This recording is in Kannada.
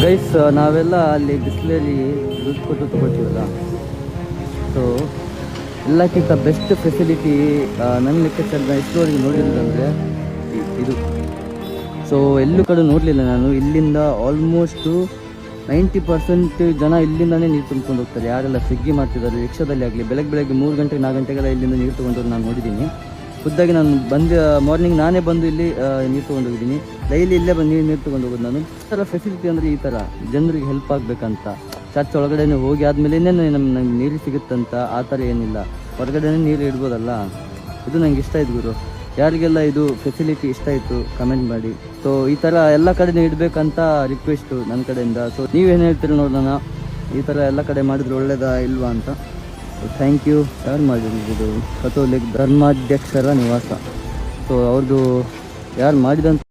ಗೈಸ್, ನಾವೆಲ್ಲ ಅಲ್ಲಿ ಬಿಸ್ಲರಿ ದುಡ್ಡು ಕೊಟ್ಟು ತೊಗೊಳ್ತೀವಲ್ಲ, ಸೊ ಎಲ್ಲಕ್ಕಿಂತ ಬೆಸ್ಟ್ ಫೆಸಿಲಿಟಿ ನನ್ನ ಲೆಕ್ಕಾಚಾರ ಇಷ್ಟುವರೆಗೆ ನೋಡಿರೋದಂದರೆ ಇದು. ಸೊ ಎಲ್ಲೂ ಕಡೆ ನೋಡಲಿಲ್ಲ ನಾನು. ಇಲ್ಲಿಂದ ಆಲ್ಮೋಸ್ಟು 90% ಜನ ಇಲ್ಲಿಂದನೇ ನೀರು ತುಂಬ್ಕೊಂಡು ಹೋಗ್ತಾರೆ. ಯಾರೆಲ್ಲ ಸ್ವಿಗ್ಗಿ ಮಾಡ್ತಿದ್ದಾರೆ, ರಿಕ್ಷಾದಲ್ಲಿ ಆಗಲಿ, ಬೆಳಗ್ಗೆ 3 ಗಂಟೆಗೆ 4 ಗಂಟೆಗೆಲ್ಲ ಇಲ್ಲಿಂದ ನೀರು ತೊಗೊಂಡೋಗಿ ನಾನು ನೋಡಿದ್ದೀನಿ. ಖುದ್ದಾಗಿ ನಾನು ಮಾರ್ನಿಂಗ್ ನಾನೇ ಬಂದು ಇಲ್ಲಿ ನೀರು ತೊಗೊಂಡೋಗಿದ್ದೀನಿ. ಡೈಲಿ ಇಲ್ಲೇ ಬಂದು ನೀರು ತೊಗೊಂಡು ಹೋಗೋದು ನಾನು. ಈ ಥರ ಫೆಸಿಲಿಟಿ ಅಂದರೆ ಈ ಥರ ಜನರಿಗೆ ಹೆಲ್ಪ್ ಆಗಬೇಕಂತ. ಚರ್ಚ್ ಒಳಗಡೆ ಹೋಗಿ ಆದಮೇಲೆ ನಂಗೆ ನೀರು ಸಿಗುತ್ತಂತ ಆ ಥರ ಏನಿಲ್ಲ. ಹೊರಗಡೆ ನೀರು ಇಡ್ಬೋದಲ್ಲ. ಇದು ನಂಗೆ ಇಷ್ಟ ಆಯ್ತು ಗುರು. ಯಾರಿಗೆಲ್ಲ ಇದು ಫೆಸಿಲಿಟಿ ಇಷ್ಟ ಆಯಿತು ಕಮೆಂಟ್ ಮಾಡಿ. ಸೊ ಈ ಥರ ಎಲ್ಲ ಕಡೆ ಇಡಬೇಕಂತ ರಿಕ್ವೆಸ್ಟು ನನ್ನ ಕಡೆಯಿಂದ. ಸೊ ನೀವೇನು ಹೇಳ್ತೀರಿ ನೋಡೋಣ, ಈ ಥರ ಎಲ್ಲ ಕಡೆ ಮಾಡಿದ್ರೆ ಒಳ್ಳೇದಾ ಇಲ್ವಾ ಅಂತ. Thank you. ಯಾರು ಮಾಡಿದ್ದು? ಕಥೋಲಿಕ್ ಧರ್ಮಾಧ್ಯಕ್ಷರ ನಿವಾಸ. ಸೊ ಅವ್ರದ್ದು ಯಾರು ಮಾಡಿದಂತ